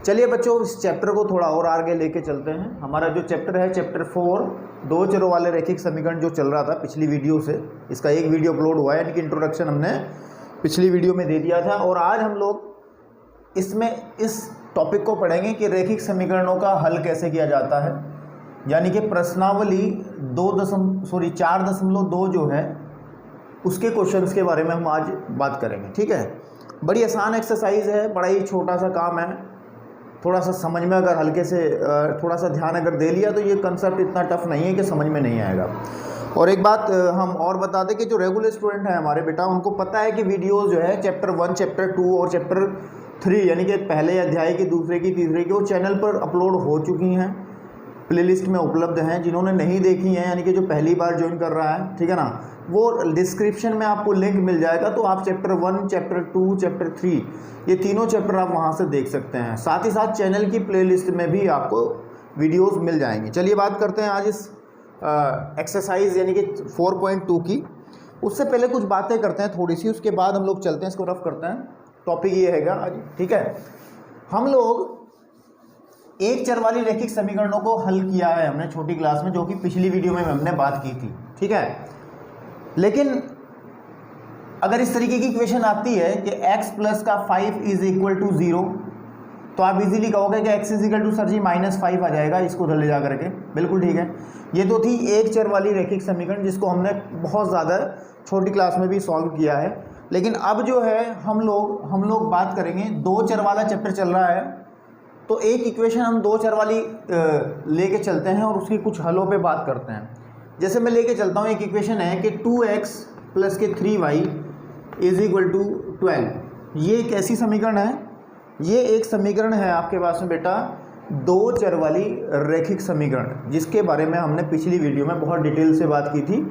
चलिए बच्चों, इस चैप्टर को थोड़ा और आगे लेके चलते हैं। हमारा जो चैप्टर है चैप्टर 4, दो चरों वाले रैखिक समीकरण, जो चल रहा था पिछली वीडियो से, इसका एक वीडियो अपलोड हुआ है, यानी कि इंट्रोडक्शन हमने पिछली वीडियो में दे दिया था। और आज हम लोग इसमें इस टॉपिक को पढ़ेंगे कि रैखिक समीकरणों का हल कैसे किया जाता है, यानी कि प्रश्नावली 4.2 जो है उसके क्वेश्चंस के बारे में हम आज बात करेंगे। ठीक है, बड़ी आसान एक्सरसाइज है, बड़ा ही छोटा सा काम है। थोड़ा सा समझ में अगर हल्के से थोड़ा सा ध्यान अगर दे लिया तो ये कंसेप्ट इतना टफ नहीं है कि समझ में नहीं आएगा। और एक बात हम और बता दें कि जो रेगुलर स्टूडेंट हैं हमारे बेटा, उनको पता है कि वीडियोस जो है चैप्टर 1, चैप्टर 2 और चैप्टर 3 यानी कि पहले अध्याय की, दूसरे की, तीसरे की, वो चैनल पर अपलोड हो चुकी हैं, प्लेलिस्ट में उपलब्ध हैं। जिन्होंने नहीं देखी हैं, यानी कि जो पहली बार ज्वाइन कर रहा है, ठीक है ना, वो डिस्क्रिप्शन में आपको लिंक मिल जाएगा, तो आप चैप्टर 1, चैप्टर 2, चैप्टर 3 ये तीनों चैप्टर आप वहाँ से देख सकते हैं। साथ ही साथ चैनल की प्लेलिस्ट में भी आपको वीडियोस मिल जाएंगी। चलिए बात करते हैं आज इस एक्सरसाइज यानी कि 4.2 की। उससे पहले कुछ बातें करते हैं थोड़ी सी, उसके बाद हम लोग चलते हैं, इसको रफ करते हैं। टॉपिक ये हैगा आज, ठीक है। हम लोग एक चर वाली रैखिक समीकरणों को हल किया है हमने छोटी क्लास में, जो कि पिछली वीडियो में हमने बात की थी, ठीक है। लेकिन अगर इस तरीके की इक्वेशन आती है कि x प्लस का 5 इज इक्वल टू 0, तो आप इजीली कहोगे कि x is equal to sir जी -5 आ जाएगा, इसको उधर ले जा करके। बिल्कुल ठीक है, ये तो थी एक चर वाली रैखिक समीकरण, जिसको हमने बहुत ज़्यादा छोटी क्लास में भी सॉल्व किया है। लेकिन अब जो है हम लोग बात करेंगे, दो चर वाला चैप्टर चल रहा है, तो एक इक्वेशन हम दो चर वाली लेके चलते हैं और उसकी कुछ हलों पे बात करते हैं। जैसे मैं लेके चलता हूँ, एक इक्वेशन है कि 2x प्लस के 3y इज इक्वल टू 12। ये एक ऐसी समीकरण है, ये एक समीकरण है आपके पास में बेटा, दो चर वाली रैखिक समीकरण, जिसके बारे में हमने पिछली वीडियो में बहुत डिटेल से बात की थी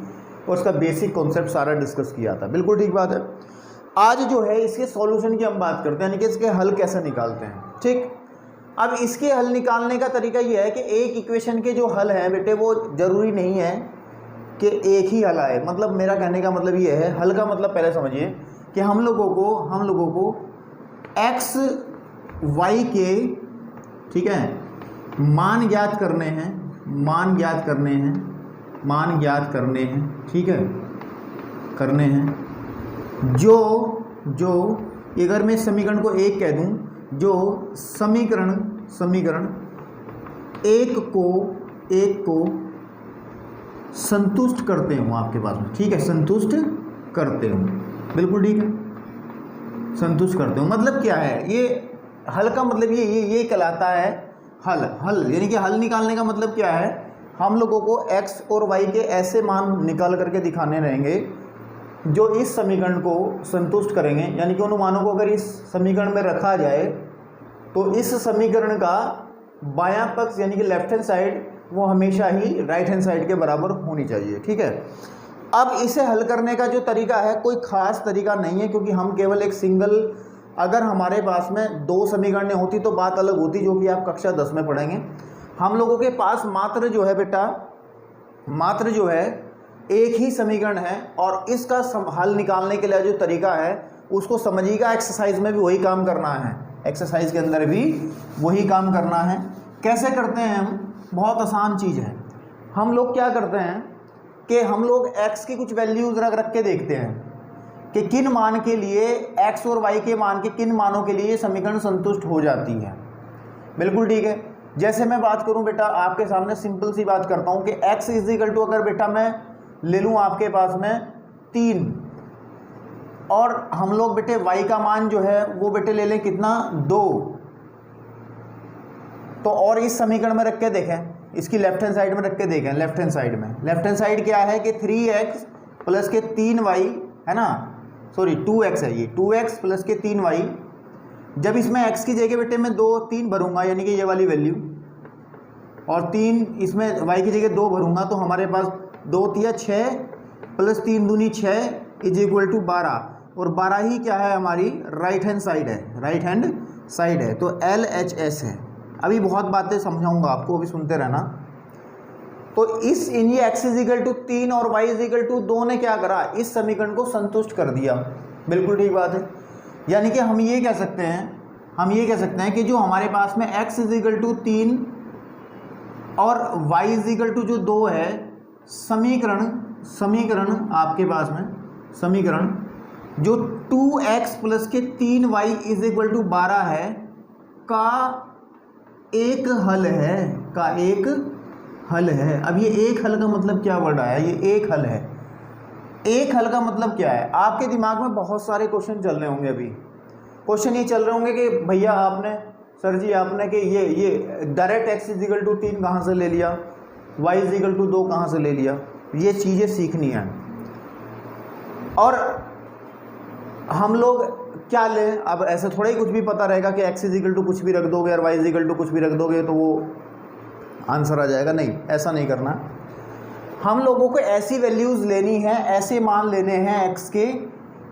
और उसका बेसिक कॉन्सेप्ट सारा डिस्कस किया था। बिल्कुल ठीक बात है। आज जो है इसके सॉल्यूशन की हम बात करते हैं, यानी कि इसके हल कैसे निकालते हैं। ठीक, अब इसके हल निकालने का तरीका ये है कि एक इक्वेशन के जो हल हैं बेटे, वो ज़रूरी नहीं है कि एक ही हल आए। मतलब मेरा कहने का मतलब ये है, हल का मतलब पहले समझिए कि हम लोगों को x y के, ठीक है, मान ज्ञात करने हैं, ठीक है, करने हैं। जो अगर मैं समीकरण को एक कह दूं, जो समीकरण एक को संतुष्ट करते हो आपके पास में, ठीक है, संतुष्ट करते हो। बिल्कुल ठीक है, संतुष्ट करते हो। मतलब क्या है, ये हल का मतलब ये कहलाता है हल यानी कि हल निकालने का मतलब क्या है, हम लोगों को x और y के ऐसे मान निकाल करके दिखाने रहेंगे जो इस समीकरण को संतुष्ट करेंगे। यानी कि उन मानों को अगर इस समीकरण में रखा जाए तो इस समीकरण का बायां पक्ष यानी कि लेफ्ट हैंड साइड वो हमेशा ही राइट हैंड साइड के बराबर होनी चाहिए, ठीक है। अब इसे हल करने का जो तरीका है, कोई ख़ास तरीका नहीं है, क्योंकि हम केवल एक सिंगल, अगर हमारे पास में दो समीकरणें होती तो बात अलग होती, जो कि आप कक्षा 10 में पढ़ेंगे। हम लोगों के पास मात्र जो है बेटा, मात्र जो है एक ही समीकरण है, और इसका हल निकालने के लिए जो तरीका है उसको समझिएगा। एक्सरसाइज में भी वही काम करना है, एक्सरसाइज के अंदर भी वही काम करना है। कैसे करते हैं हम? बहुत आसान चीज़ है। हम लोग क्या करते हैं कि हम लोग x की कुछ वैल्यूज़ रख के देखते हैं कि किन मान के लिए, x और y के मान के किन मानों के लिए समीकरण संतुष्ट हो जाती है। बिल्कुल ठीक है। जैसे मैं बात करूं बेटा, आपके सामने सिंपल सी बात करता हूं कि x इज इक्वल टू, अगर बेटा मैं ले लूं आपके पास में 3, और हम लोग बेटे y का मान जो है वो बेटे ले लें कितना, 2, तो और इस समीकरण में रख के देखें, इसकी लेफ्ट हैंड साइड में रख के देखें। लेफ्ट हैंड साइड क्या है कि 3x प्लस के 3y है ना, सॉरी 2x है, ये 2x प्लस के 3y। जब इसमें x की जगह बेटे मैं 3 भरूंगा, यानी कि ये वाली वैल्यू, और 3 इसमें y की जगह 2 भरूंगा, तो हमारे पास 2 तिया 6 प्लस 3 दूनी 6 इज इक्वल टू 12, और 12 ही क्या है हमारी राइट हैंड साइड है, तो LHS है। अभी बहुत बातें समझाऊंगा आपको, अभी सुनते रहना। तो इस ये x इज इक्वल टू 3 और y इज इक्वल टू 2 ने क्या करा, इस समीकरण को संतुष्ट कर दिया। बिल्कुल ठीक बात है। यानी कि हम ये कह सकते हैं हम ये कह सकते हैं कि जो हमारे पास में x इजिकल टू 3 और y इजिकल टू जो 2 है, समीकरण आपके पास में समीकरण जो 2x प्लस के 3y इजिकल टू 12 है का एक हल है। अब ये एक हल का मतलब क्या वर्ड आया, ये एक हल है। एक हल का मतलब क्या है? आपके दिमाग में बहुत सारे क्वेश्चन चल रहे होंगे। अभी क्वेश्चन ये चल रहे होंगे कि भैया आपने, सर जी आपने कि ये डायरेक्ट x इजिकल टू 3 कहाँ से ले लिया, y इजिकल टू 2 कहाँ से ले लिया। ये चीज़ें सीखनी है। और हम लोग क्या लें, अब ऐसे थोड़ा ही कुछ भी पता रहेगा कि x इजिकल टू कुछ भी रख दोगे और y इजिकल टू कुछ भी रख दोगे तो वो आंसर आ जाएगा। नहीं, ऐसा नहीं करना। हम लोगों को ऐसी वैल्यूज़ लेनी है, ऐसे मान लेने हैं x के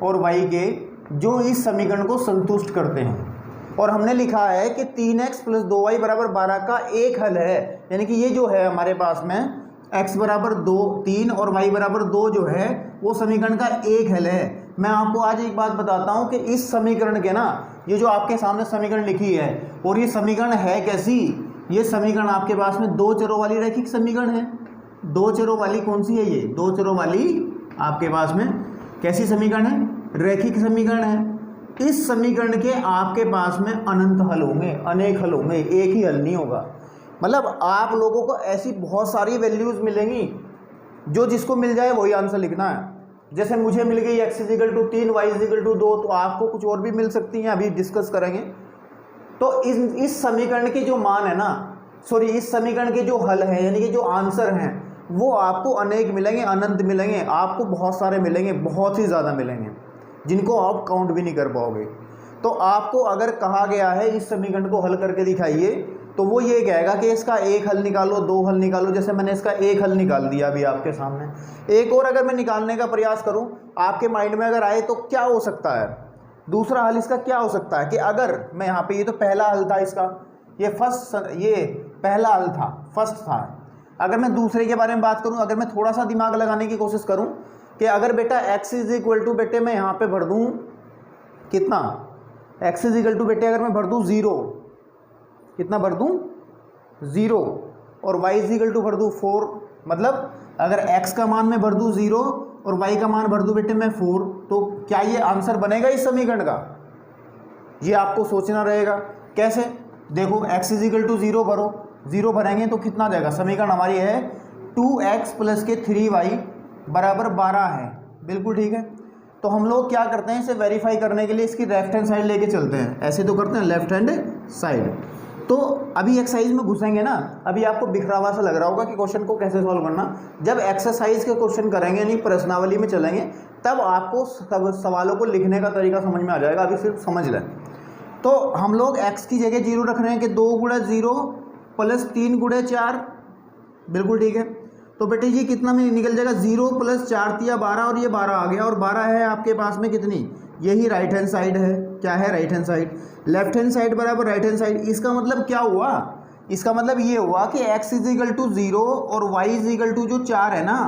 और y के जो इस समीकरण को संतुष्ट करते हैं। और हमने लिखा है कि 3x प्लस 2y बराबर 12 का एक हल है, यानी कि ये जो है हमारे पास में x बराबर 3 और y बराबर 2 जो है वो समीकरण का एक हल है। मैं आपको आज एक बात बताता हूँ कि इस समीकरण के ना, ये जो आपके सामने समीकरण लिखी है, और ये समीकरण है कैसी, ये समीकरण आपके पास में दो चरों वाली रैखिक समीकरण है। दो चरों वाली कौन सी है? ये दो चरों वाली आपके पास में कैसी समीकरण है? रैखिक समीकरण है। इस समीकरण के आपके पास में अनंत हल होंगे, अनेक हल होंगे, एक ही हल नहीं होगा। मतलब आप लोगों को ऐसी बहुत सारी वैल्यूज़ मिलेंगी जो जिसको मिल जाए वही आंसर लिखना है। जैसे मुझे मिल गई x is equal to 3 y is equal to 2, तो आपको कुछ और भी मिल सकती हैं, अभी डिस्कस करेंगे। तो इस समीकरण के जो मान है ना, सॉरी इस समीकरण के जो हल हैं यानी कि जो आंसर हैं वो आपको अनेक मिलेंगे, अनंत मिलेंगे, आपको बहुत सारे मिलेंगे, बहुत ही ज़्यादा मिलेंगे जिनको आप काउंट भी नहीं कर पाओगे। तो आपको अगर कहा गया है इस समीकरण को हल करके दिखाइए, तो वो ये कहेगा कि इसका एक हल निकालो, दो हल निकालो। जैसे मैंने इसका एक हल निकाल दिया अभी आपके सामने। एक और अगर मैं निकालने का प्रयास करूं, आपके माइंड में अगर आए तो क्या हो सकता है? दूसरा हल इसका क्या हो सकता है कि अगर मैं यहाँ पे, ये तो पहला हल था इसका, ये पहला हल था, फर्स्ट था। अगर मैं दूसरे के बारे में बात करूँ, अगर मैं थोड़ा सा दिमाग लगाने की कोशिश करूँ कि अगर बेटा x इज इक्वल टू, बेटे मैं यहाँ पे भर दूँ कितना, x इज इक्वल टू बेटे अगर मैं भर दूँ 0, कितना भर दूँ 0, और y इज इक्वल टू भर दूँ 4, मतलब अगर x का मान मैं भर दूँ 0 और y का मान भर दूँ बेटे मैं 4, तो क्या ये आंसर बनेगा इस समीकरण का? ये आपको सोचना रहेगा। कैसे? देखो x इज इक्वल टू 0 भरो, 0 भरेंगे तो कितना जाएगा? समीकरण हमारी है 2x प्लस के 3y बराबर 12 है। बिल्कुल ठीक है। तो हम लोग क्या करते हैं, इसे वेरीफाई करने के लिए इसकी लेफ्ट हैंड साइड लेके चलते हैं। ऐसे तो करते हैं लेफ्ट हैंड साइड। तो अभी एक्सरसाइज में घुसेंगे ना, अभी आपको बिखरा हुआ सा लग रहा होगा कि क्वेश्चन को कैसे सॉल्व करना। जब एक्सरसाइज के क्वेश्चन करेंगे, नहीं प्रश्नावली में चलेंगे, तब आपको सवालों को लिखने का तरीका समझ में आ जाएगा। अभी सिर्फ समझ लें। तो हम लोग x की जगह 0 रख रहे हैं कि 2 गुणा 0 प्लस 3 गुणा 4। बिल्कुल ठीक है। तो बेटे ये कितना में निकल जाएगा? 0 प्लस 4 तिया 12, और ये 12 आ गया, और 12 है आपके पास में कितनी? यही राइट हैंड साइड है। क्या है? Right hand side. Left hand side बराबर राइट हैंड साइड। इसका मतलब क्या हुआ? इसका मतलब ये हुआ कि x इज इक्वल टू 0 और y इज इक्वल टू जो 4 है ना,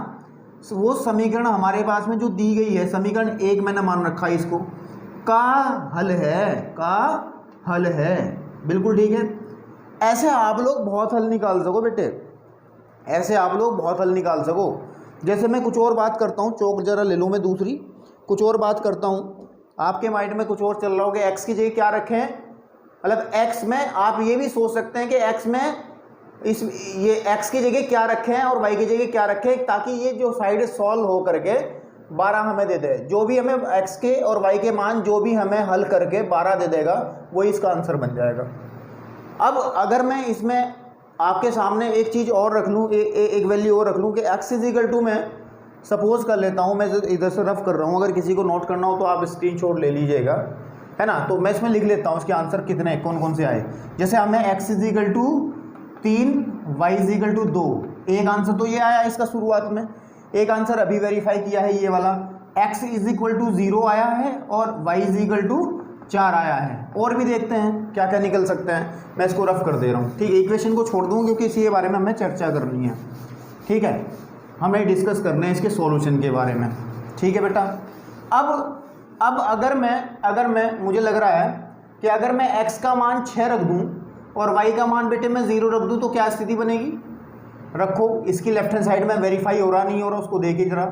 वो समीकरण हमारे पास में जो दी गई है, समीकरण 1 मैंने मान रखा है इसको, का हल है, का हल है। बिल्कुल ठीक है। ऐसे आप लोग बहुत हल निकाल सको बेटे, ऐसे आप लोग बहुत हल निकाल सको। जैसे मैं कुछ और बात करता हूँ, चौक जरा ले लूँ मैं दूसरी, कुछ और बात करता हूँ, आपके माइंड में कुछ और चल रहा होगा। x की जगह क्या रखें, मतलब x में आप ये भी सोच सकते हैं कि x में ये x की जगह क्या रखें और y की जगह क्या रखें, ताकि ये जो साइड सॉल्व हो करके 12 हमें दे दे। जो भी हमें x के और y के मान जो भी हमें हल करके 12 दे देगा, वही इसका आंसर बन जाएगा। अब अगर मैं इसमें आपके सामने एक चीज़ और रख लूँ, एक वैल्यू और रख लूँ कि x इज इक्वल टू, मैं सपोज कर लेता हूँ, मैं इधर से रफ कर रहा हूँ, अगर किसी को नोट करना हो तो आप स्क्रीनशॉट ले लीजिएगा, है ना। तो मैं इसमें लिख लेता हूँ इसके आंसर कितने कौन कौन से आए। जैसे हमें x is equal to 3, y is equal to 2, एक आंसर तो ये आया इसका शुरुआत में। एक आंसर अभी वेरीफाई किया है ये वाला, x इज इक्वल टू 0 आया है और y इज इक्वल टू 4 आया है। और भी देखते हैं क्या क्या निकल सकते हैं। मैं इसको रफ कर दे रहा हूँ, ठीक है। इक्वेशन को छोड़ दूँ क्योंकि इसी के बारे में हमें चर्चा करनी है, ठीक है। हमें डिस्कस करना है इसके सॉल्यूशन के बारे में, ठीक है बेटा। अब अगर मैं मुझे लग रहा है कि अगर मैं x का मान 6 रख दूं और y का मान बेटे मैं 0 रख दूं तो क्या स्थिति बनेगी। रखो, इसकी लेफ्ट हैंड साइड में वेरीफाई हो रहा नहीं हो रहा, उसको देखिए जरा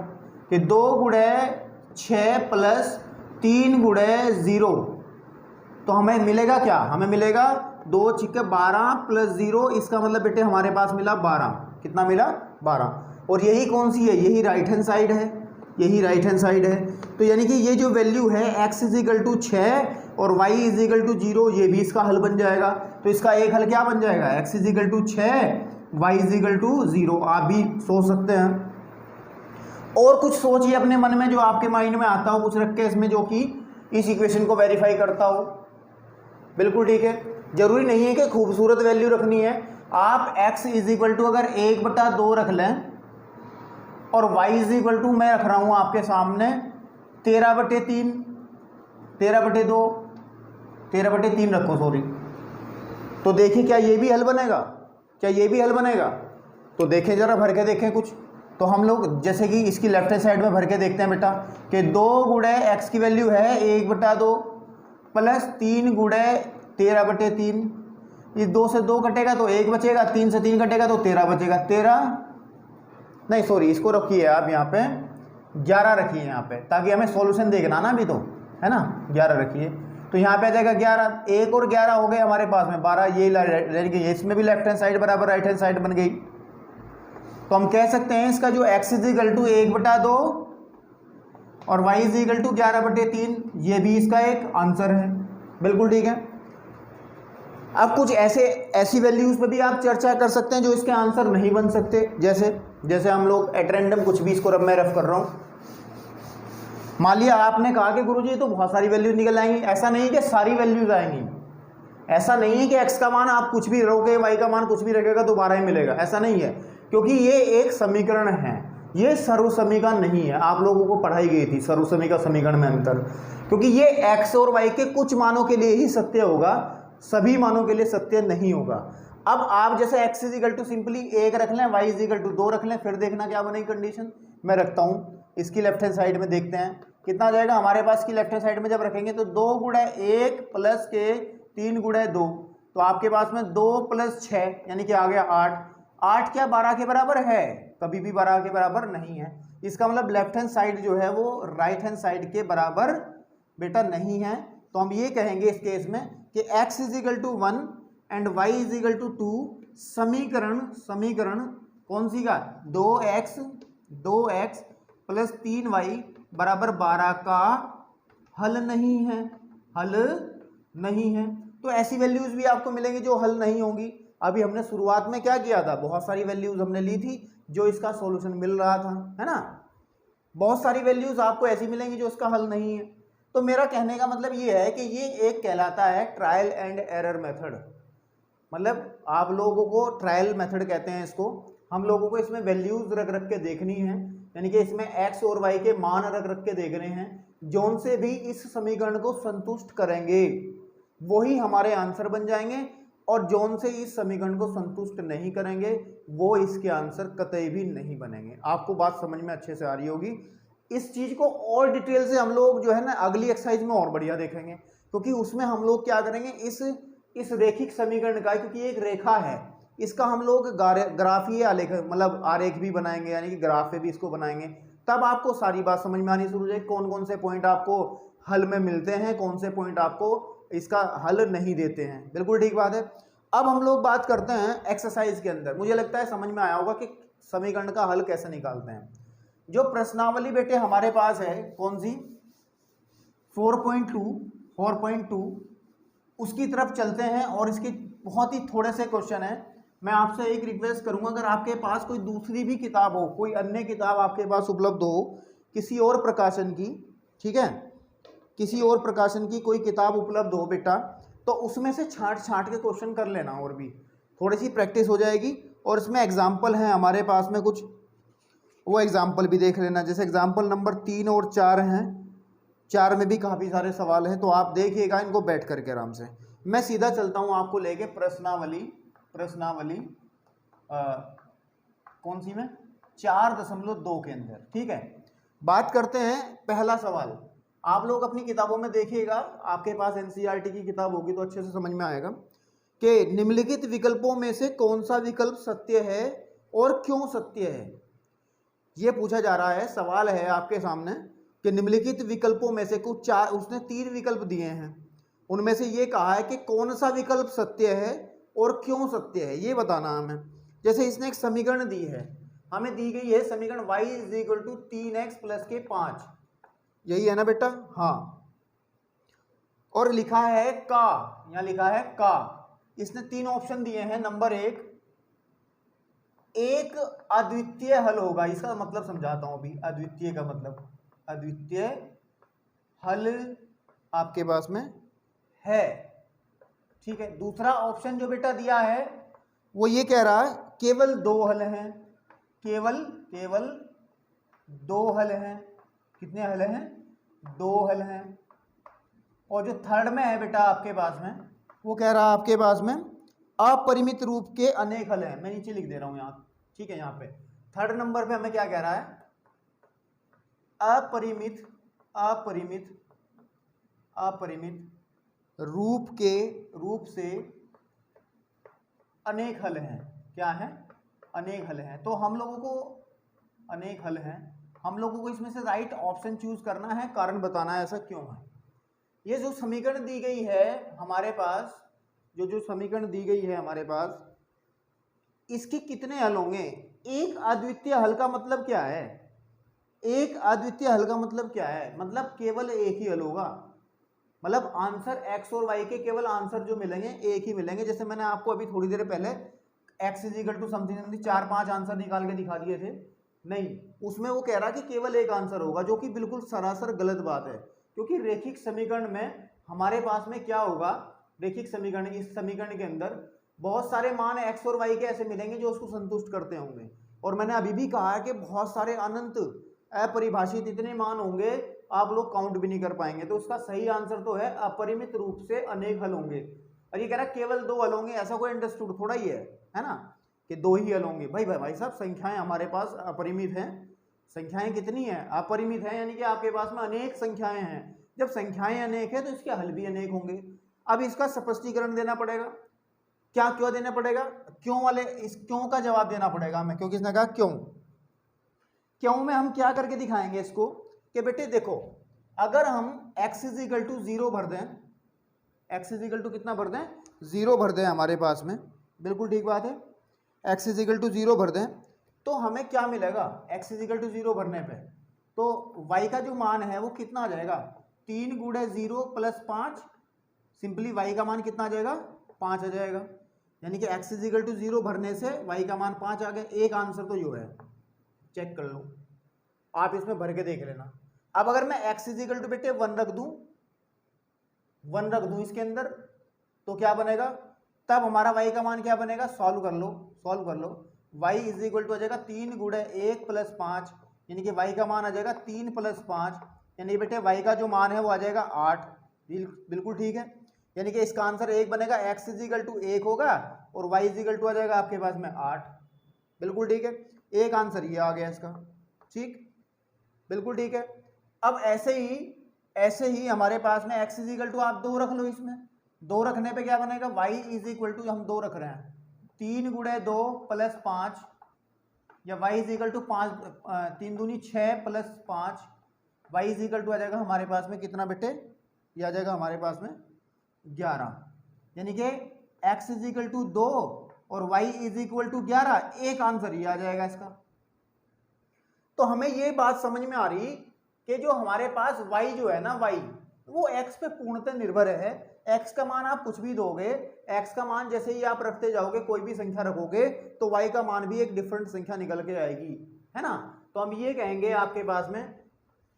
कि 2 गुणे 6 प्लस 3 गुणे 0, तो हमें मिलेगा क्या, हमें मिलेगा 2 छिक्के 12 प्लस 0, इसका मतलब बेटे हमारे पास मिला 12। कितना मिला, 12। और यही कौन सी है, यही राइट हैंड साइड है, यही राइट हैंड साइड है। तो यानी कि ये जो वैल्यू है x = 6 और y = 0, ये भी इसका हल बन जाएगा। तो इसका एक हल क्या बन जाएगा, x = 6 y = 0। आप भी सोच सकते हैं और कुछ सोचिए अपने मन में जो आपके माइंड में आता हो, कुछ रख के इसमें जो कि इस इक्वेशन को वेरीफाई करता हो। बिल्कुल ठीक है, जरूरी नहीं है कि खूबसूरत वैल्यू रखनी है। आप x = अगर 1/2 रख लें और y = मैं रख रहा हूं आपके सामने 13/3, 13/2, 13/3 रखो सॉरी, तो देखिए क्या ये भी हल बनेगा, क्या ये भी हल बनेगा। तो देखें जरा, भर के देखें कुछ। तो हम लोग जैसे कि इसकी लेफ्ट हैंड साइड में भर के देखते हैं बेटा कि 2 गुणे x की वैल्यू है 1/2 प्लस 3 गुणे 13/3, इस 2 से 2 कटेगा तो 1 बचेगा, 3 से 3 कटेगा तो 13 बचेगा। 13 नहीं सॉरी, इसको रखिए आप यहाँ पे 11 रखिए यहाँ पे, ताकि हमें सॉल्यूशन देखना ना अभी तो, है ना। 11 रखिए तो यहाँ पे आ जाएगा 11, 1 और 11 हो गए हमारे पास में 12, ये इसमें भी लेफ्ट हैंड साइड बराबर राइट हैंड साइड बन गई। तो हम कह सकते हैं इसका जो x = 1/2 और y = 11/3, ये भी इसका एक आंसर है। बिल्कुल ठीक है। अब कुछ ऐसी वैल्यूज पे भी आप चर्चा कर सकते हैं जो इसके आंसर नहीं बन सकते, जैसे हम लोग एट रैंडम कुछ भी, इसको मैं रफ कर रहा हूँ। मान लिया आपने कहा कि गुरुजी तो बहुत सारी वैल्यूज निकल आएंगी, ऐसा नहीं कि सारी वैल्यूज आएंगी, ऐसा नहीं है कि x का मान आप कुछ भी रखोगे y का मान कुछ भी रखेगा तो 12 ही मिलेगा, ऐसा नहीं है। क्योंकि ये एक समीकरण है, ये सर्व समीकरण नहीं है। आप लोगों को पढ़ाई गई थी सर्व समीकरण समीकरण में अंतर, क्योंकि ये x और y के कुछ मानों के लिए ही सत्य होगा, सभी मानों के लिए सत्य नहीं होगा। अब आप जैसे x = सिंपली 1 रख लें, y = 2 रख लें, फिर देखना क्या बनेगी कंडीशन। मैं रखता हूँ इसकी लेफ्ट हैंड साइड में, देखते हैं कितना आ जाएगा हमारे पास की लेफ्ट हैंड साइड में। जब रखेंगे तो 2 गुणे 1 प्लस के 3 गुणे 2, तो आपके पास में 2 प्लस 6 यानी कि आ गया 8। 8 क्या 12 के बराबर है, कभी भी 12 के बराबर नहीं है। इसका मतलब लेफ्ट हैंड साइड जो है वो राइट हैंड साइड के बराबर बेटा नहीं है। तो हम ये कहेंगे इस केस में कि x = 1 एंड y = 2 समीकरण कौन सी का, 2x प्लस 3y बराबर 12 का हल नहीं है, हल नहीं है। तो ऐसी वैल्यूज भी आपको मिलेंगी जो हल नहीं होंगी। अभी हमने शुरुआत में क्या किया था, बहुत सारी वैल्यूज हमने ली थी जो इसका सॉल्यूशन मिल रहा था, है ना। बहुत सारी वैल्यूज आपको ऐसी मिलेंगी जो इसका हल नहीं है। तो मेरा कहने का मतलब ये है कि ये एक कहलाता है ट्रायल एंड एरर मेथड। मतलब आप लोगों को ट्रायल मेथड कहते हैं इसको। हम लोगों को इसमें वैल्यूज रख रख के देखनी है, यानी कि इसमें x और y के मान रख रख के देखने हैं, जौन से भी इस समीकरण को संतुष्ट करेंगे वही हमारे आंसर बन जाएंगे, और जौन से इस समीकरण को संतुष्ट नहीं करेंगे वो इसके आंसर कतई भी नहीं बनेंगे। आपको बात समझ में अच्छे से आ रही होगी। इस चीज को और डिटेल से हम लोग जो है ना अगली एक्सरसाइज में और बढ़िया देखेंगे, क्योंकि उसमें हम लोग क्या करेंगे, इस रेखिक समीकरण का, क्योंकि एक रेखा है, इसका हम लोग ग्राफीय आलेख मतलब आरेख भी बनाएंगे, यानी कि ग्राफ पे भी इसको बनाएंगे। तब आपको सारी बात समझ में आनी शुरू हो जाएगी, कौन कौन से पॉइंट आपको हल में मिलते हैं, कौन से पॉइंट आपको इसका हल नहीं देते हैं। बिल्कुल ठीक बात है। अब हम लोग बात करते हैं एक्सरसाइज के अंदर। मुझे लगता है समझ में आया होगा कि समीकरण का हल कैसे निकालते हैं। जो प्रश्नावली बेटे हमारे पास है कौन सी, 4.2 उसकी तरफ चलते हैं, और इसके बहुत ही थोड़े से क्वेश्चन हैं। मैं आपसे एक रिक्वेस्ट करूंगा, अगर आपके पास कोई दूसरी भी किताब हो, कोई अन्य किताब आपके पास उपलब्ध हो किसी और प्रकाशन की, ठीक है, किसी और प्रकाशन की कोई किताब उपलब्ध हो बेटा, तो उसमें से छांट के क्वेश्चन कर लेना, और भी थोड़ी सी प्रैक्टिस हो जाएगी। और इसमें एग्जाम्पल हैं हमारे पास में कुछ, वो एग्जाम्पल भी देख लेना। जैसे एग्जाम्पल नंबर 3 और 4 हैं, 4 में भी काफ़ी सारे सवाल हैं, तो आप देखिएगा इनको बैठ करके आराम से। मैं सीधा चलता हूँ आपको लेके प्रश्नावली कौन सी में, 4.2 के अंदर, ठीक है। बात करते हैं पहला सवाल। आप लोग अपनी किताबों में देखिएगा, आपके पास एनसीईआरटी की किताब होगी तो अच्छे से समझ में आएगा कि निम्नलिखित विकल्पों में से कौन सा विकल्प सत्य है और क्यों सत्य है। ये पूछा जा रहा है, सवाल है आपके सामने कि निम्नलिखित विकल्पों में से कुछ चार, उसने 3 विकल्प दिए हैं, उनमें से ये कहा है कि कौन सा विकल्प सत्य है और क्यों सत्य है, ये बताना हमें। जैसे इसने एक समीकरण दी है, हमें दी गई है समीकरण y = 3x + के 5, यही है ना बेटा? हाँ। और लिखा है का, यहाँ लिखा है का। इसने 3 ऑप्शन दिए हैं। नंबर 1, एक अद्वितीय हल होगा। इसका मतलब समझाता हूं अभी। अद्वितीय का मतलब, अद्वितीय हल आपके पास में है, ठीक है। दूसरा ऑप्शन जो बेटा दिया है वो ये कह रहा है केवल 2 हल हैं, केवल 2 हल हैं। कितने हल हैं? 2 हल हैं। और जो थर्ड में है बेटा आपके पास में, वो कह रहा है आपके पास में अपरिमित रूप के अनेक हल हैं। मैं नीचे लिख दे रहा हूं यहाँ, ठीक है। यहाँ पे थर्ड नंबर पे हमें क्या कह रहा है? अपरिमित रूप से अनेक हल हैं। क्या है? अनेक हल हैं। तो हम लोगों को अनेक हल हैं, हम लोगों को इसमें से राइट ऑप्शन चूज करना है, कारण बताना है ऐसा क्यों है। ये जो समीकरण दी गई है हमारे पास, जो समीकरण दी गई है हमारे पास, इसके कितने हल होंगे? एक अद्वितीय हल का मतलब क्या है? एक अद्वितीय हल का मतलब क्या है? मतलब केवल एक ही हल होगा। मतलब आंसर x और y के केवल आंसर जो मिलेंगे एक ही मिलेंगे। जैसे मैंने आपको अभी थोड़ी देर पहले x = समथिंग 4-5 आंसर निकाल के दिखा दिए थे, नहीं, उसमें वो कह रहा कि केवल एक आंसर होगा, जो कि बिल्कुल सरासर गलत बात है। क्योंकि रेखिक समीकरण में हमारे पास में क्या होगा? रेखिक समीकरण, इस समीकरण के अंदर बहुत सारे मान x और y के ऐसे मिलेंगे जो उसको संतुष्ट करते होंगे। और मैंने अभी भी कहा है कि बहुत सारे अनंत अपरिभाषित इतने मान होंगे, आप लोग काउंट भी नहीं कर पाएंगे। तो उसका सही आंसर तो है अपरिमित रूप से अनेक हल होंगे। और ये कह रहा है केवल 2 हल होंगे, ऐसा कोई अंडरस्टूड थोड़ा ही है ना, कि 2 ही हल होंगे। भाई साहब, संख्याएं हमारे पास अपरिमित हैं। संख्याएं कितनी है? अपरिमित है, यानी कि आपके पास में अनेक संख्याएं हैं। जब संख्याएं अनेक है तो इसके हल भी अनेक होंगे। अब इसका स्पष्टीकरण देना पड़ेगा। क्या क्यों देना पड़ेगा? क्यों वाले, इस क्यों का जवाब देना पड़ेगा हमें, क्योंकि इसने कहा क्यों में हम क्या करके दिखाएंगे इसको कि बेटे देखो, अगर हम x = 0 भर दें, x = कितना भर दें? 0 भर दें हमारे पास में, बिल्कुल ठीक बात है। x = 0 भर दें तो हमें क्या मिलेगा? x = 0 भरने पे तो y का जो मान है वो कितना आ जाएगा? 3 × 0 + 5। सिंपली y का मान कितना आ जाएगा? 5 आ जाएगा। यानी कि x = 0 भरने से y का मान 5 आ गया। एक आंसर तो जो है, चेक कर लो, आप इसमें भर के देख लेना। अब अगर मैं x = बेटे 1 रख दूं इसके अंदर, तो क्या बनेगा? तब हमारा y का मान क्या बनेगा? सॉल्व कर लो y = हो जाएगा 3 × 1 + 5, यानी कि y का मान आ जाएगा 3 + 5, यानी बेटे y का जो मान है वो आ जाएगा 8। बिल्कुल ठीक है। यानी कि इसका आंसर 1 बनेगा, x = 1 होगा और y = आ जाएगा आपके पास में 8। बिल्कुल ठीक है, एक आंसर ये आ गया इसका, ठीक, बिल्कुल ठीक है। अब ऐसे ही हमारे पास में x = आप 2 रख लो। इसमें 2 रखने पे क्या बनेगा? y = हम 2 रख रहे हैं, 3 × 2 + 5, या y = 5, 3 दूनी 6 + 5, y = आ जाएगा हमारे पास में कितना बेटे? ये आ जाएगा हमारे पास में 11। यानी कि x = 2 और y = 11, एक आंसर ये आ जाएगा इसका। तो हमें ये बात समझ में आ रही कि जो हमारे पास y जो है ना, y वो x पे पूर्णतः निर्भर है। x का मान आप कुछ भी दोगे, x का मान जैसे ही आप रखते जाओगे, कोई भी संख्या रखोगे तो y का मान भी एक डिफरेंट संख्या निकल के आएगी, है ना। तो हम ये कहेंगे आपके पास में,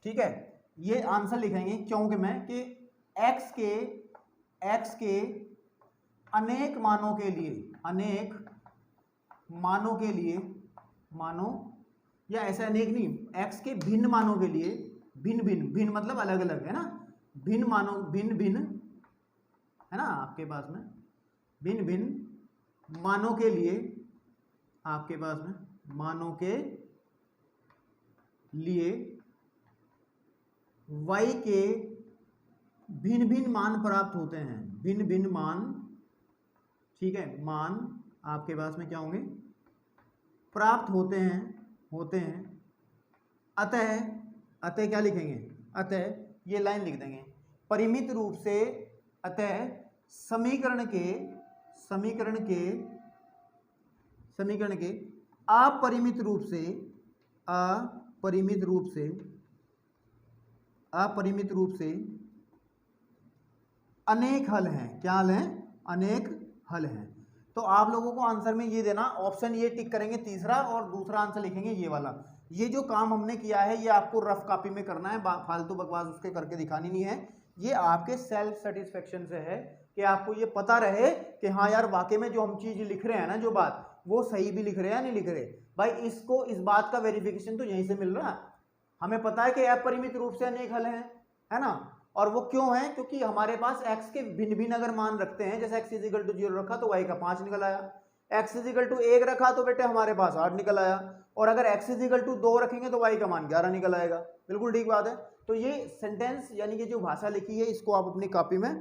ठीक है, ये आंसर लिखेंगे क्योंकि मैं कि x के अनेक मानों के लिए, मानों या ऐसे अनेक नहीं, x के भिन्न मानों के लिए, भिन्न मतलब अलग अलग, है ना, भिन्न है ना आपके पास में, भिन्न मानों के लिए, आपके पास में मानों के लिए y के भिन्न भिन्न मान प्राप्त होते हैं, भिन्न भिन्न मान, ठीक है, मान आपके पास में क्या होंगे, प्राप्त होते हैं। अतः क्या लिखेंगे, अतः ये लाइन लिख देंगे, परिमित रूप से, अतः समीकरण के अपरिमित रूप से अनेक हल हैं। क्या हल हैं, अनेक हल हैं। तो आप लोगों को आंसर में ये देना, ऑप्शन ये टिक करेंगे तीसरा, और दूसरा आंसर लिखेंगे ये वाला। ये जो काम हमने किया है ये आपको रफ कॉपी में करना है, फालतू बकवास उसके करके दिखानी नहीं है। ये आपके सेल्फ सेटिस्फेक्शन से है कि आपको ये पता रहे कि हाँ यार वाकई में जो हम चीज लिख रहे हैं ना, जो बात, वो सही भी लिख रहे हैं या नहीं लिख रहे। भाई इसको, इस बात का वेरिफिकेशन तो यहीं से मिल रहा है। हमें पता है कि अपरिमित रूप से अनेक हल हैं, है ना, और वो क्यों है, क्योंकि हमारे पास x के भिन्न भिन्न अगर मान रखते हैं, जैसे x इजिकल टू 0 रखा तो y का 5 निकल आया, x इजिकल टू 1 रखा तो बेटे हमारे पास 8 निकल आया, और अगर x इजिकल टू 2 रखेंगे तो y का मान 11 निकल आएगा। बिल्कुल ठीक बात है। तो ये सेंटेंस यानी कि जो भाषा लिखी है इसको आप अपनी कॉपी में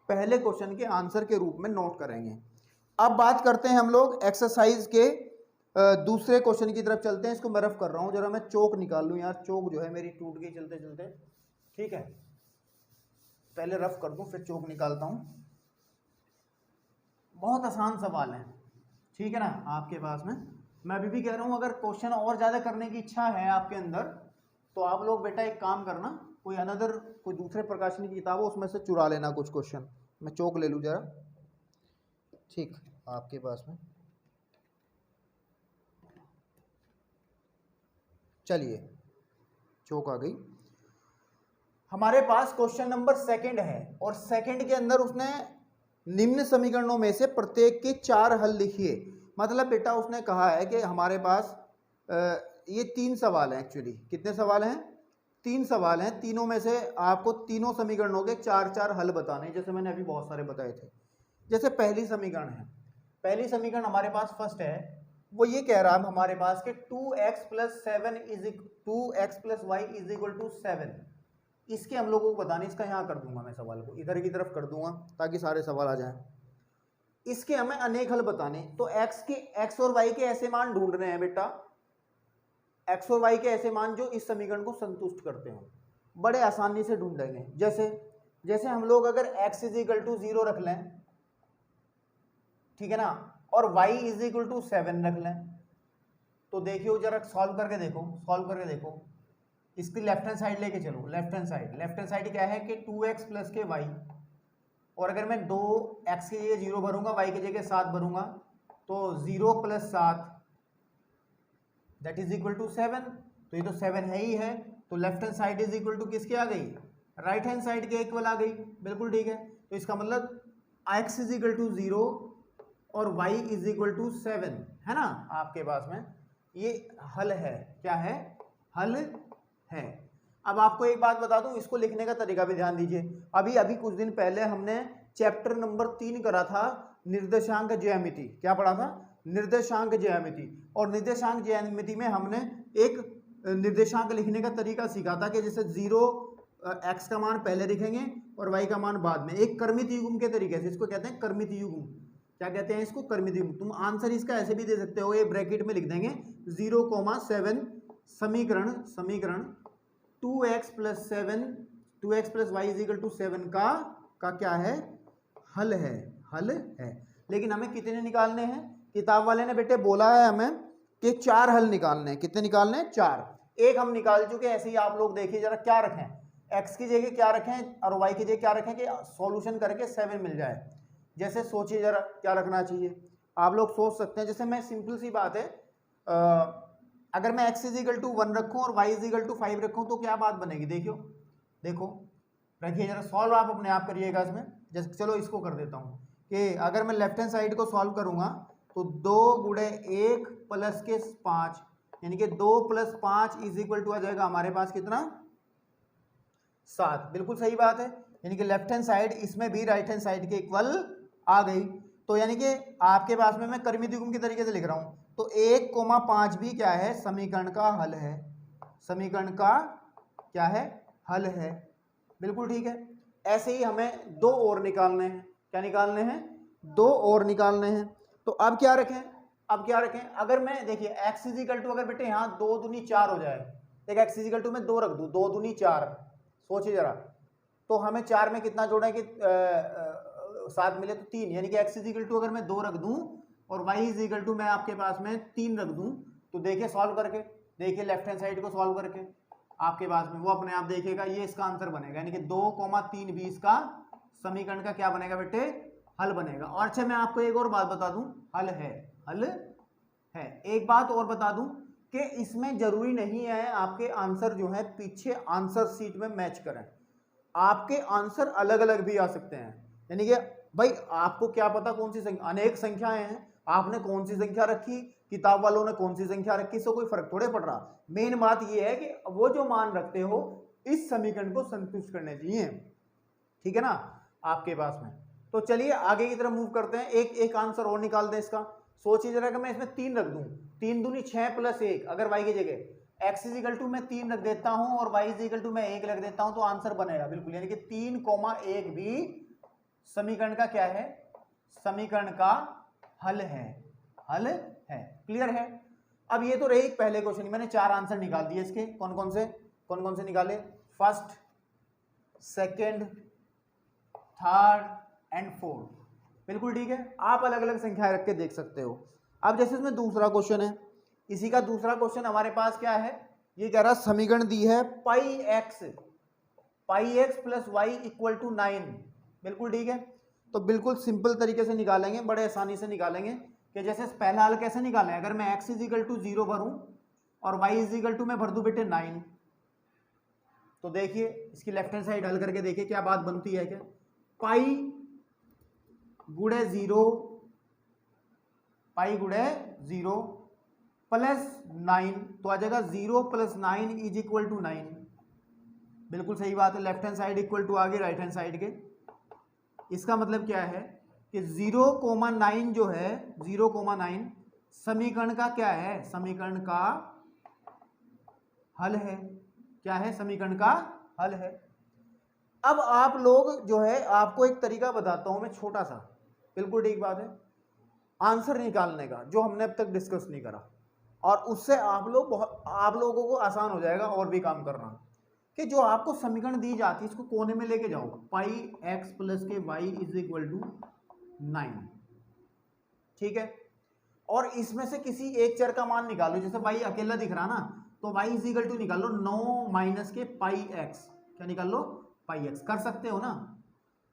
पहले क्वेश्चन के आंसर के रूप में नोट करेंगे। अब बात करते हैं हम लोग एक्सरसाइज के दूसरे क्वेश्चन की तरफ चलते हैं। इसको मैं रफ कर रहा हूँ, जरा मैं चौक निकाल लूँ यार, चौक जो है मेरी टूट गई चलते चलते, ठीक है, पहले रफ कर दूं फिर चौक निकालता हूं। बहुत आसान सवाल है, ठीक है ना, आपके पास में। मैं अभी भी कह रहा हूं अगर क्वेश्चन और ज़्यादा करने की इच्छा है आपके अंदर तो आप लोग बेटा एक काम करना, कोई दूसरे प्रकाशन की किताब हो उसमें से चुरा लेना कुछ क्वेश्चन। मैं चौक ले लूँ जरा, ठीक, आपके पास में। चलिए चौक आ गई हमारे पास। क्वेश्चन नंबर 2 है, और 2 के अंदर उसने निम्न समीकरणों में से प्रत्येक के 4 हल लिखिए। मतलब बेटा उसने कहा है कि हमारे पास ये 3 सवाल हैं, एक्चुअली कितने सवाल हैं, 3 सवाल हैं, तीनों में से आपको तीनों समीकरणों के 4 हल बताने, जैसे मैंने अभी बहुत सारे बताए थे। जैसे पहली समीकरण है, पहली समीकरण हमारे पास फर्स्ट है, वो ये कह रहा है हमारे पास कि 2x plus y is equal to 7। इसके हम लोगों को बताने, इसका यहाँ कर दूंगा मैं, सवाल को इधर की तरफ कर दूंगा ताकि सारे सवाल आ जाएं। इसके हमें अनेक हल बताने, तो x और y के ऐसे मान ढूंढ रहे हैं बेटा, x और y के ऐसे मान जो इस समीकरण को संतुष्ट करते हो, बड़े आसानी से ढूंढेंगे। जैसे हम लोग अगर x इज इक्वल टू 0 रख लें, ठीक है ना, और y इज इक्वल टू 7 रख लें, तो देखियो जरा सॉल्व करके देखो। इसकी लेफ्ट हैंड साइड लेके चलो, लेफ्ट हैंड साइड क्या है कि 2x प्लस के y, और अगर मैं 2x के जगह 0 भरूंगा, y की जगह 7 भरूंगा, तो 0 plus 7 that is equal to 7। तो ये तो 7 है ही है, तो left hand side is equal to किसके आ गई, राइट हैंड साइड के इक्वल आ गई। बिल्कुल ठीक है। तो इसका मतलब x इज इक्वल टू 0 और y इज इक्वल टू 7 है ना आपके पास में। ये हल है, क्या है, हल है। अब आपको एक बात बता दूं, इसको लिखने का तरीका भी ध्यान दीजिए। अभी कुछ दिन पहले हमने चैप्टर नंबर 3 करा था, निर्देशांक ज्यामिति। क्या पढ़ा था, निर्देशांक ज्यामिति। और निर्देशांक ज्यामिति में हमने एक निर्देशांक लिखने का तरीका सीखा था कि जैसे 0 x का मान पहले लिखेंगे और y का मान बाद में, एक कर्मित युग्म के तरीके से। इसको कहते हैं कर्मित युग्म। क्या कहते हैं इसको, कर्मित युग्म। तुम आंसर इसका ऐसे भी दे सकते हो, ये ब्रैकेट में लिख देंगे 0,7 समीकरण 2x plus y is equal to 7 का क्या है, हल है। लेकिन हमें कितने निकालने हैं, किताब वाले ने बेटे बोला है हमें कि 4 हल निकालने हैं। कितने निकालने हैं, 4। एक हम निकाल चुके, ऐसे ही आप लोग देखिए जरा क्या रखें, x की जगह क्या रखें और y की जगह क्या रखें कि सॉल्यूशन करके 7 मिल जाए। जैसे सोचिए जरा क्या रखना चाहिए, आप लोग सोच सकते हैं। जैसे मैं सिंपल सी बात है, अगर मैं x इज इक्वल टू 1 रखूँ और y इज इक्वल टू 5 रखूँ तो क्या बात बनेगी, देखो रखिए जरा, सॉल्व आप अपने आप करिएगा इसमें। जैसे चलो इसको कर देता हूँ कि अगर मैं लेफ्ट हैंड साइड को सॉल्व करूँगा तो 2 गुणे 1 प्लस के 5 यानी कि 2 प्लस 5 इज इक्वल टू आ जाएगा हमारे पास कितना, 7। बिल्कुल सही बात है, यानी कि लेफ्ट हैंड साइड इसमें भी राइट हैंड साइड के इक्वल आ गई। तो यानी कि आपके पास में मैं कर्मित युग्म के तरीके से लिख रहा हूँ, तो 1,5 भी क्या है, समीकरण का हल है। समीकरण का क्या है, हल है। बिल्कुल ठीक है। ऐसे ही हमें दो और निकालने हैं। क्या निकालने हैं? दो और निकालने हैं। तो अब क्या रखें? अब क्या रखें? अगर मैं देखिए x इजिकल टू, अगर बेटे यहाँ 2 दूनी 4 हो जाए, देख x इजिकल टू में 2 रख दूँ, 2 दूनी 4, सोचिए जरा, तो हमें 4 में कितना जोड़ा है कि 7 मिले तो 3, यानी कि x इजिकल टू अगर मैं 2 रख दूँ और y इजिकल टू मैं आपके पास में 3 रख दूँ, तो देखिए सॉल्व करके, देखिए लेफ्ट हैंड साइड को सॉल्व करके आपके पास में वो अपने आप देखिएगा, ये इसका आंसर बनेगा, यानी कि 2,3 भी इसका समीकरण का क्या बनेगा बेटे? हल बनेगा। और अच्छा मैं आपको एक और बात बता दूं, हल है, हल है। एक बात और बता दूं कि इसमें जरूरी नहीं है आपके आंसर जो है पीछे आंसर शीट में मैच करें, आपके आंसर अलग अलग भी आ सकते हैं। यानी कि भाई आपको क्या पता कौन सी संख्या, अनेक संख्याएं हैं, आपने कौन सी संख्या रखी, किताब वालों ने कौन सी संख्या रखी, इससे कोई फर्क थोड़े पड़ रहा। मेन बात यह है कि वो जो मान रखते हो इस समीकरण को संतुष्ट करने चाहिए, ठीक है ना आपके पास में। तो चलिए आगे की तरफ मूव करते हैं, एक एक आंसर और निकाल दें इसका। सोचिए जरा कि मैं इसमें 3 रख दूं, 3 दूनी 6 प्लस 1, अगर y की जगह x इजिकल टू मैं 3 रख देता हूं और y इजिकल टू मैं 1 रख देता हूं, तो आंसर बनेगा बिल्कुल, यानी कि 3,1 भी समीकरण का क्या है? समीकरण का हल है, हल है। क्लियर है? अब ये तो रही पहले क्वेश्चन, मैंने 4 आंसर निकाल दिए इसके। कौन कौन से निकाले? First, second, third and fourth. बिल्कुल ठीक है, आप अलग अलग संख्याएं रख के देख सकते हो। अब जैसे इसमें दूसरा क्वेश्चन है, इसी का दूसरा क्वेश्चन हमारे पास क्या है? ये कह रहा समीकरण दी है pi x plus y equal to 9। बिल्कुल ठीक है, तो बिल्कुल सिंपल तरीके से निकालेंगे, बड़े आसानी से निकालेंगे कि जैसे पहला हल कैसे निकालें। अगर मैं x इजिकल टू 0 भरूं और y इजिकल टू मैं भर दूं बेटे 9, तो देखिए इसकी लेफ्ट हैंड साइड हल करके देखिए क्या बात बनती है। क्या? पाई गुड़े 0, पाई गुड़े 0 प्लस 9, तो आ जाएगा 0 प्लस 9 इज इक्वल टू 9। बिल्कुल सही बात है, left hand side equal to आगे राइट हैंड साइड के। इसका मतलब क्या है कि 0,9 जो है, 0,9 समीकरण का क्या है? समीकरण का हल है। क्या है? समीकरण का हल है। अब आप लोग जो है, आपको एक तरीका बताता हूं मैं छोटा सा, बिल्कुल ठीक बात है, आंसर निकालने का, जो हमने अब तक डिस्कस नहीं करा, और उससे आप लोगों को आसान हो जाएगा और भी काम करना। कि जो आपको समीकरण दी जाती है इसको कोने में लेके जाओ, पाई एक्स प्लस के वाई इज इक्वल टू 9, ठीक है। और इसमें से किसी एक चर का मान निकालो, जैसे वाई अकेला दिख रहा ना, तो वाई इज इक्वल टू निकाल लो 9 माइनस के पाई एक्स। क्या निकाल लो? पाई एक्स। कर सकते हो ना?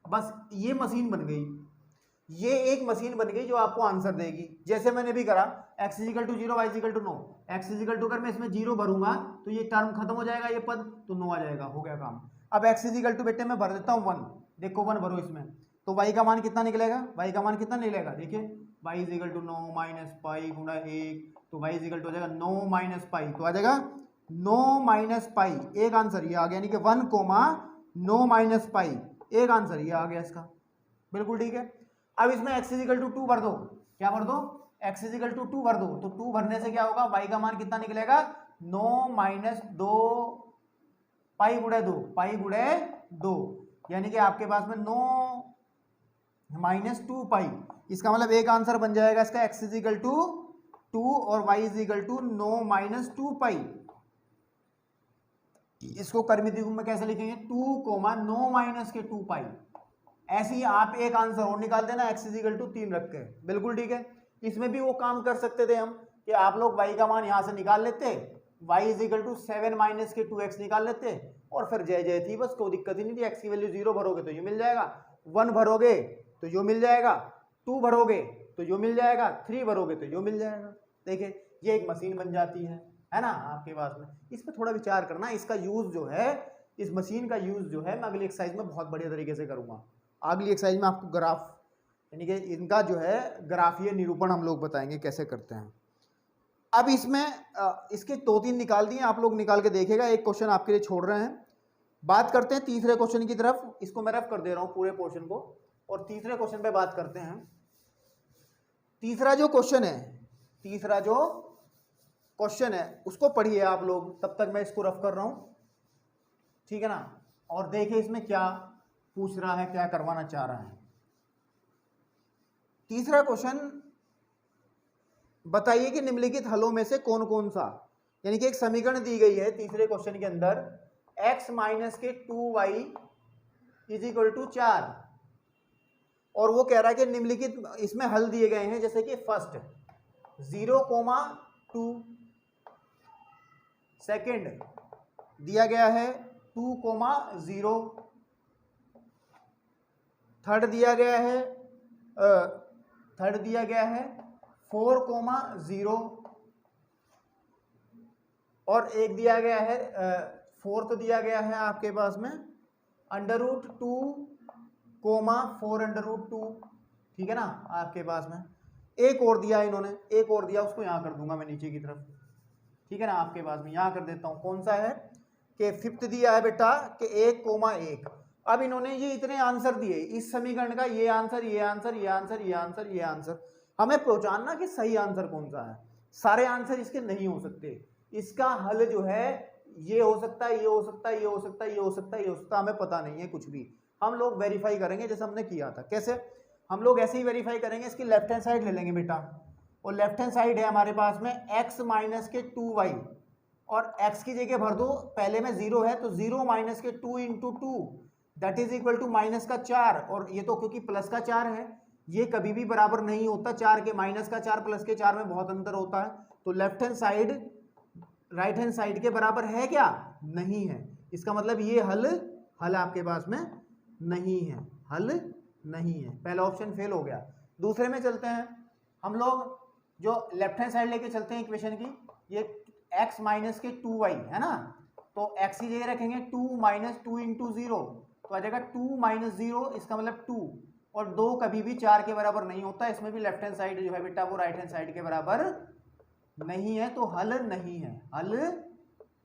बस ये मशीन बन गई, ये एक मशीन बन गई जो आपको आंसर देगी। जैसे मैंने भी करा, x is equal to 0, y is equal to 9, x is equal to अगर मैं इसमें 0 भरूंगा तो ये टर्म खत्म हो जाएगा, ये पद, तो 9 आ जाएगा, हो गया काम। अब x इजिकल टू बेटे मैं भर देता हूँ 1, देखो 1 भरो इसमें, तो y का मान कितना निकलेगा? y का मान कितना निकलेगा? देखिए y इजिकल टू 9 माइनस पाई गुणा 1, तो y इजिकल टू हो जाएगा 9 माइनस पाई, तो आ जाएगा 9 माइनस पाई, एक आंसर ये आ गया, यानी कि 1,9 माइनस पाई, एक आंसर ये आ गया इसका। बिल्कुल ठीक है। अब इसमें x इजिकल टू 2 भर दो। क्या भर दो? x इजिकल टू 2 भर दो, तो 2 भरने से क्या होगा? y का मान कितना निकलेगा? 9 माइनस 2 पाई गुड़े 2, पाई गुड़े 2, यानी कि आपके पास में 9 माइनस 2 पाई। इसका मतलब एक आंसर बन जाएगा इसका x इजिकल टू 2 और y इजिकल टू 9 माइनस 2 पाई। इसको कर्मित रूप में कैसे लिखेंगे? 2,9 माइनस के 2 पाई। ऐसे ही आप एक आंसर और निकाल देना x इजिकल टू 3 रख के। बिल्कुल ठीक है। इसमें भी वो काम कर सकते थे हम कि आप लोग y का मान यहां से निकाल लेते, y इजिकल टू 7 माइनस के 2x निकाल लेते, और फिर जय जय थी, बस कोई दिक्कत ही नहीं थी। x की वैल्यू 0 भरोगे तो ये मिल जाएगा, 1 भरोगे तो यो मिल जाएगा, 2 भरोगे तो यो मिल जाएगा, 3 भरोगे तो यो मिल जाएगा। देखिए ये एक मशीन बन जाती है ना आपके पास में। इस पर थोड़ा विचार करना, इसका यूज जो है, इस मशीन का यूज जो है मैं अगली एक्सरसाइज में बहुत बढ़िया तरीके से करूंगा। अगली एक्सरसाइज में आपको ग्राफ, यानी कि इनका जो है ग्राफीय निरूपण हम लोग बताएंगे कैसे करते हैं। अब इसमें इसके 2-3 निकाल दिए, आप लोग निकाल के देखिएगा, एक क्वेश्चन आपके लिए छोड़ रहे हैं। बात करते हैं तीसरे क्वेश्चन की तरफ, इसको मैं रफ कर दे रहा हूं पूरे पोर्शन को, और तीसरे क्वेश्चन पे बात करते हैं। तीसरा जो क्वेश्चन है उसको पढ़िए आप लोग, तब तक मैं इसको रफ कर रहा हूं। ठीक है ना। और देखिए इसमें क्या पूछ रहा है, क्या करवाना चाह रहा है। तीसरा क्वेश्चन, बताइए कि निम्नलिखित हलों में से कौन कौन सा, यानी कि एक समीकरण दी गई है तीसरे क्वेश्चन के अंदर, x माइनस के 2y इज इक्वल टू 4, और वो कह रहा है कि निम्नलिखित इसमें हल दिए गए हैं, जैसे कि फर्स्ट 0,2, सेकंड दिया गया है 2,0, थर्ड दिया गया है 4,0, और एक दिया गया है फोर्थ दिया गया है आपके पास में √2, 4√2, ठीक है ना आपके पास में। एक और दिया इन्होंने, एक और दिया, उसको यहाँ कर दूंगा मैं नीचे की तरफ, ठीक है ना आपके पास में, यहाँ कर देता हूँ। कौन सा है कि फिफ्थ दिया है बेटा कि 1,1। अब इन्होंने ये इतने आंसर दिए इस समीकरण का, ये आंसर, ये आंसर, ये आंसर, ये आंसर, ये आंसर, हमें पहचानना कि सही आंसर कौन सा है। सारे आंसर इसके नहीं हो सकते, इसका हल जो है ये हो सकता है, ये हो सकता है, ये हो सकता है, ये हो सकता है, ये हो सकता है, हमें पता नहीं है कुछ भी। हम लोग वेरीफाई करेंगे जैसे हमने किया था। कैसे हम लोग ऐसे ही वेरीफाई करेंगे, इसकी लेफ्ट हैंड साइड ले लेंगे बेटा, और लेफ्ट हैंड साइड है हमारे पास में x माइनस के 2y, और x की जगह भर दो, पहले में 0 है तो 0 माइनस के 2 into 2 that is equal to minus का 4, और ये तो क्योंकि प्लस का 4 है, ये कभी भी बराबर नहीं होता 4 के, माइनस का 4 प्लस के 4 में बहुत अंतर होता है। तो left hand side right hand side के बराबर है क्या? नहीं है। इसका मतलब ये हल आपके पास में नहीं है, हल नहीं है। पहला ऑप्शन फेल हो गया। दूसरे में चलते हैं हम लोग, जो लेफ्ट हैंड साइड लेके चलते हैं इक्वेशन की, ये x माइनस के 2y है ना, तो x की जगह रखेंगे 2 माइनस 2 इंटू 0, तो आ जाएगा 2 माइनस 0, इसका मतलब 2, और 2 कभी भी 4 के बराबर नहीं होता, इसमें भी लेफ्ट हैंड साइड जो है बेटा वो राइट हैंड साइड के बराबर नहीं है, तो हल नहीं है, हल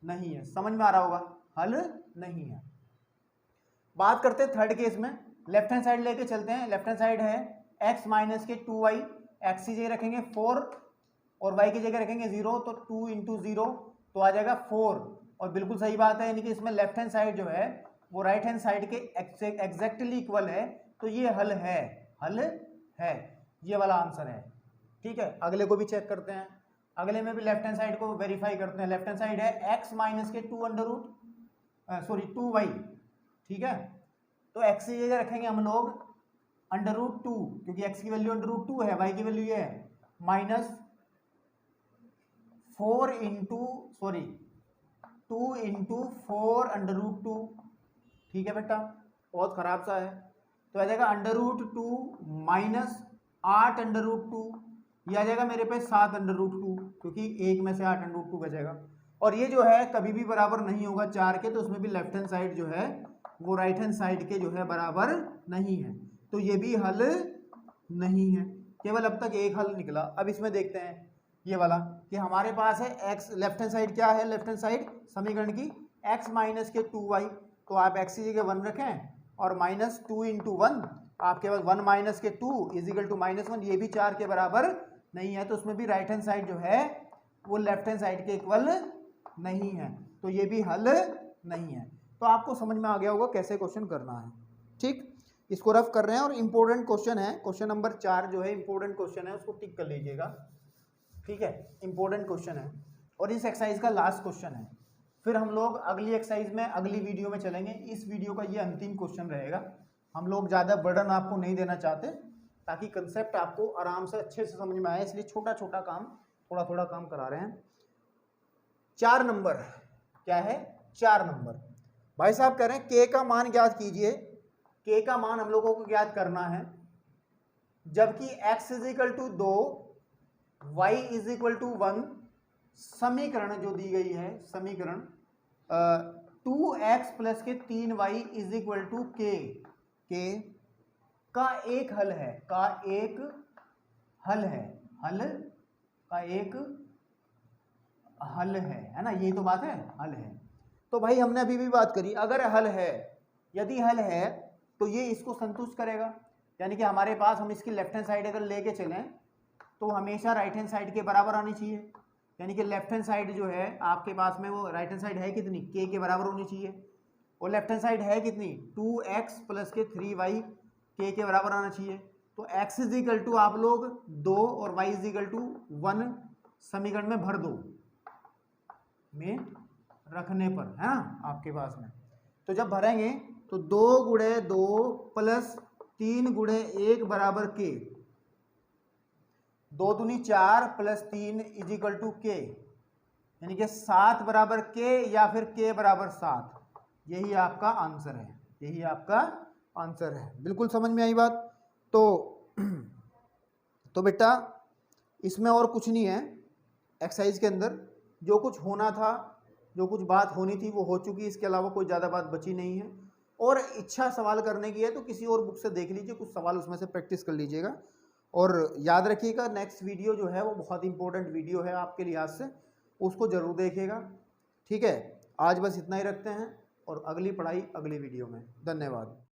नहीं है। समझ में आ रहा होगा, हल नहीं है। बात करते हैं थर्ड केस में, लेफ्ट हैंड साइड लेके चलते हैं। लेफ्ट हैंड साइड है x माइनस के 2y, x की जगह रखेंगे 4 और y की जगह रखेंगे 0, तो 2 इंटू 0 तो आ जाएगा 4, और बिल्कुल सही बात है, यानी कि इसमें लेफ्ट हैंड साइड जो है वो राइट हैंड साइड के एग्जैक्टली इक्वल है, तो ये हल है, हल है, ये वाला आंसर है। ठीक है, अगले को भी चेक करते हैं, अगले में भी लेफ्ट हैंड साइड को वेरीफाई करते हैं। लेफ्ट हैंड साइड है x माइनस के 2y, ठीक है, तो x की जगह रखेंगे हम लोग √2, क्योंकि x की वैल्यू √2 है, y की वैल्यू ये है माइनस 2 इंटू 4√2, ठीक है बेटा, बहुत खराब सा है, तो आ जाएगा √2 माइनस 8√2, ये आ जाएगा मेरे पे 7√2, क्योंकि एक में से 8√2 बचेगा, और ये जो है कभी भी बराबर नहीं होगा 4 के, तो उसमें भी लेफ्ट हैंड साइड जो है वो राइट हैंड साइड के जो है बराबर नहीं है, तो ये भी हल नहीं है। केवल अब तक एक हल निकला। अब इसमें देखते हैं ये वाला कि हमारे पास है x, लेफ्ट हैंड साइड क्या है, लेफ्ट हैंड साइड समीकरण की x माइनस के 2y, तो आप x की जगह 1 रखें और माइनस 2 इंटू 1, आपके पास 1 माइनस के 2 इज इक्वल टू -1, ये भी 4 के बराबर नहीं है, तो उसमें भी राइट हैंड साइड जो है वो लेफ्ट हैंड साइड के इक्वल नहीं है, तो ये भी हल नहीं है। तो आपको समझ में आ गया होगा कैसे क्वेश्चन करना है। ठीक, इसको रफ कर रहे हैं, और इंपॉर्टेंट क्वेश्चन है, क्वेश्चन नंबर 4 जो है इंपॉर्टेंट क्वेश्चन है, उसको टिक कर लीजिएगा। ठीक है, इंपॉर्टेंट क्वेश्चन है, और इस एक्सरसाइज का लास्ट क्वेश्चन है। फिर हम लोग अगली एक्सरसाइज में अगली वीडियो में चलेंगे। इस वीडियो का ये अंतिम क्वेश्चन रहेगा। हम लोग ज़्यादा बर्डन आपको नहीं देना चाहते, ताकि कंसेप्ट आपको आराम से अच्छे से समझ में आए, इसलिए छोटा छोटा काम, थोड़ा थोड़ा काम करा रहे हैं। 4 नंबर क्या है, 4 नंबर भाई साहब कह रहे हैं k का मान ज्ञात कीजिए। k का मान हम लोगों को ज्ञात करना है जबकि x is equal to 2, y is equal to 1, समीकरण जो दी गई है, समीकरण 2x प्लस के 3y is equal to k का एक हल है, का एक हल है, हल का एक हल है ना, यही तो बात है, हल है। तो भाई हमने अभी भी बात करी, अगर हल है, यदि हल है तो ये इसको संतुष्ट करेगा, यानी कि हमारे पास, हम इसकी लेफ्ट हैंड साइड अगर लेके चलें तो हमेशा राइट हैंड साइड के बराबर आनी चाहिए, यानी कि लेफ्ट हैंड साइड जो है आपके पास में वो राइट हैंड साइड है कितनी, k के बराबर होनी चाहिए, और लेफ्ट हैंड साइड है कितनी 2x प्लस के 3y के बराबर आना चाहिए। तो x इज इक्वल टू आप लोग 2 और y इज इक्वल टू 1 समीकरण में भर दो में रखने पर, है ना आपके पास में। तो जब भरेंगे तो 2 गुणे 2 प्लस 3 गुणे 1 बराबर के, 2 दूनी 4 प्लस 3 इज इक्वल टू के, यानी कि 7 बराबर के या फिर के बराबर 7। यही आपका आंसर है, यही आपका आंसर है। बिल्कुल समझ में आई बात। तो बेटा इसमें और कुछ नहीं है एक्सरसाइज के अंदर, जो कुछ होना था, जो कुछ बात होनी थी वो हो चुकी है, इसके अलावा कोई ज़्यादा बात बची नहीं है। और इच्छा सवाल करने की है तो किसी और बुक से देख लीजिए, कुछ सवाल उसमें से प्रैक्टिस कर लीजिएगा। और याद रखिएगा नेक्स्ट वीडियो जो है वो बहुत इंपॉर्टेंट वीडियो है आपके लिहाज से, उसको ज़रूर देखिएगा। ठीक है, आज बस इतना ही रखते हैं और अगली पढ़ाई अगली वीडियो में। धन्यवाद।